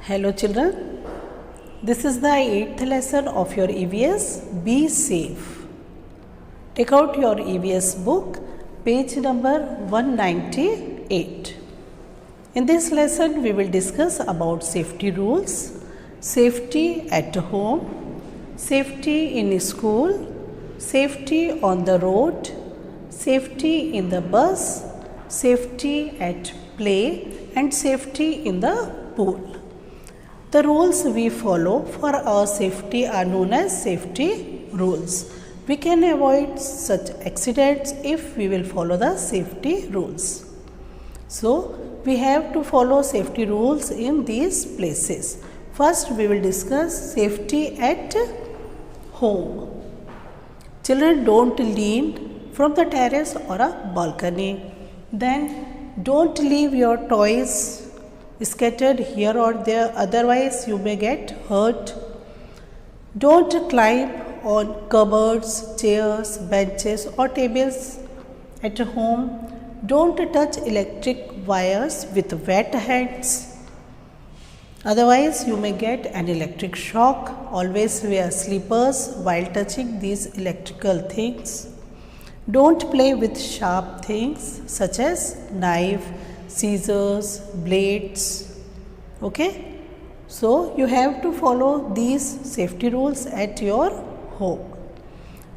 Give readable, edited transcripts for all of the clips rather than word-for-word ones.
Hello children, this is the 8th lesson of your EVS Be Safe. Take out your EVS book, page number 198. In this lesson we will discuss about safety rules, safety at home, safety in school, safety on the road, safety in the bus, safety at play and safety in the pool. The rules we follow for our safety are known as safety rules. We can avoid such accidents if we will follow the safety rules. So, we have to follow safety rules in these places. First, we will discuss safety at home. Children, don't lean from the terrace or a balcony. Then, don't leave your toys scattered here or there, otherwise you may get hurt. Don't climb on cupboards, chairs, benches or tables at home. Don't touch electric wires with wet hands, otherwise you may get an electric shock. Always wear slippers while touching these electrical things. Don't play with sharp things such as knife, scissors, blades. Okay, so you have to follow these safety rules at your home.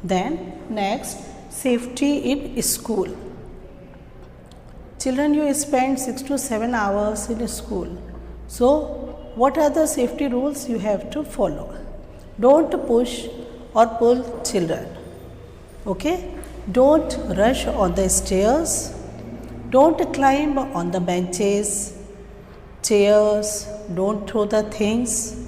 Then next, safety in school. Children, you spend 6 to 7 hours in school. So what are the safety rules you have to follow? Don't push or pull children. Okay, don't rush on the stairs. Don't climb on the benches, chairs, don't throw the things.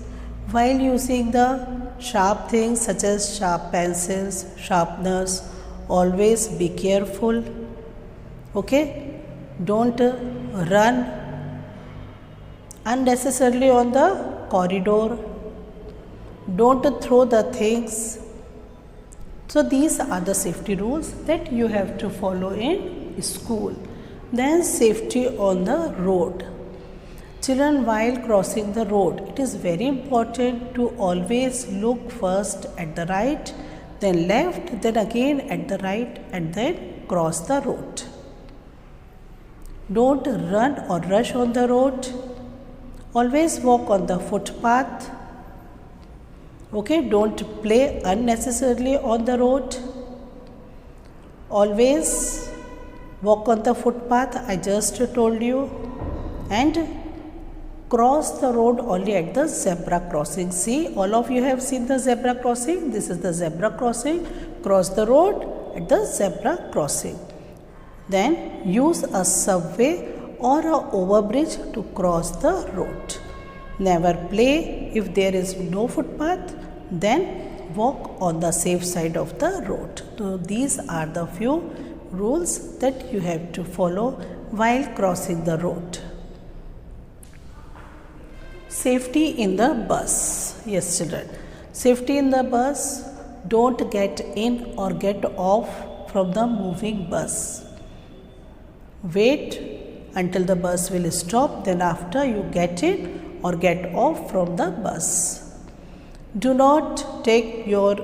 While using the sharp things such as sharp pencils, sharpeners, always be careful. Okay? Don't run unnecessarily on the corridor. Don't throw the things. So these are the safety rules that you have to follow in school. Then safety on the road. Children, while crossing the road, it is very important to always look first at the right, then left, then again at the right and then cross the road. Don't run or rush on the road. Always walk on the footpath. Okay, don't play unnecessarily on the road. Always walk on the footpath, I just told you, and cross the road only at the zebra crossing. See, all of you have seen the zebra crossing. This is the zebra crossing. Cross the road at the zebra crossing. Then use a subway or a overbridge to cross the road. Never play if there is no footpath. Then walk on the safe side of the road. So these are the few rules that you have to follow while crossing the road. Safety in the bus. Yes, children. Safety in the bus. Don't get in or get off from the moving bus. Wait until the bus will stop. Then after you get in or get off from the bus. Do not take your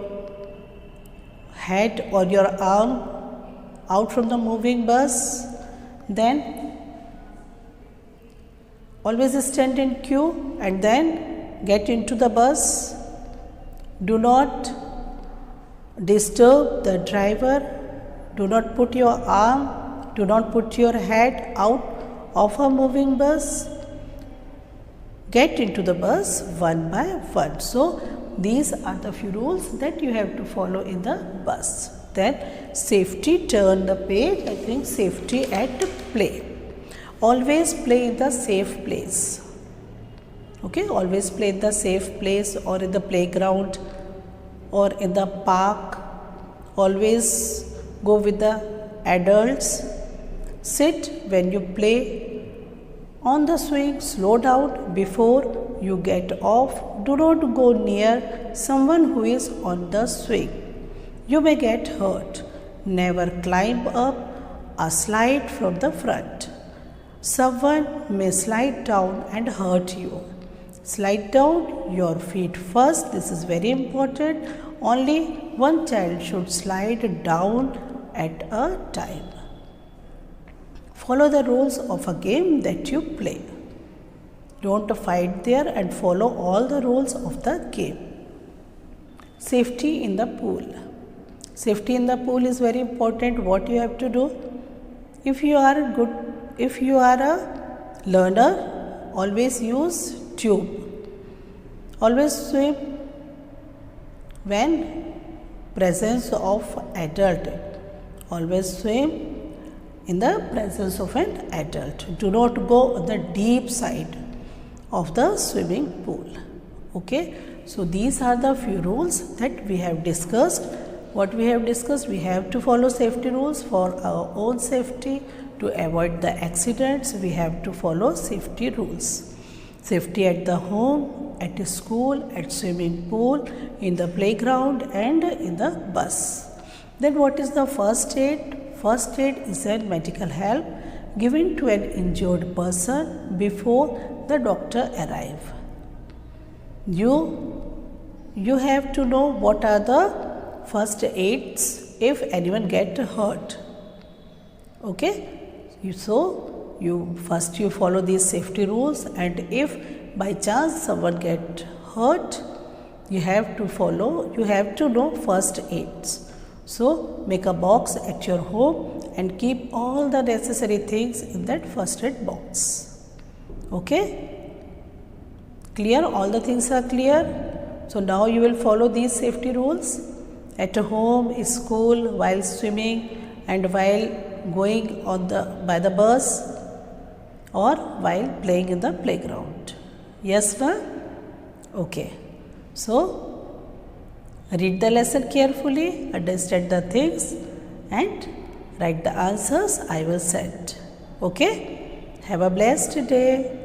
head or your arm out from the moving bus. Then always stand in queue and then get into the bus. Do not disturb the driver. Do not put your arm, do not put your head out of a moving bus. Get into the bus one by one. So these are the few rules that you have to follow in the bus. Then safety, turn the page. I think safety at play. Always play in the safe place. Okay, always play in the safe place or in the playground or in the park. Always go with the adults. Sit when you play on the swing. Slow down before you get off. Do not go near someone who is on the swing. You may get hurt. Never climb up a slide from the front. Someone may slide down and hurt you. Slide down your feet first. This is very important. Only one child should slide down at a time. Follow the rules of a game that you play. Don't fight there and follow all the rules of the game. Safety in the pool. Safety in the pool is very important. What you have to do? If you are a learner, always use tube. Always swim when presence of adult. Always swim in the presence of an adult. Do not go on the deep side of the swimming pool. Okay, so these are the few rules that we have discussed. What we have discussed, we have to follow safety rules for our own safety. To avoid the accidents, we have to follow safety rules. Safety at the home, at school, at swimming pool, in the playground and in the bus. Then what is the first aid? First aid is a medical help given to an injured person before the doctor arrives. You have to know what are the first aids if anyone get hurt. Okay, you follow these safety rules, and if by chance someone get hurt, you have to know first aids. So make a box at your home and keep all the necessary things in that first aid box. Okay, clear? All the things are clear. So now you will follow these safety rules at home, school, while swimming, and while going by the bus, or while playing in the playground. Yes, na? Okay. So read the lesson carefully, understand the things, and write the answers I will send. Okay. Have a blessed day.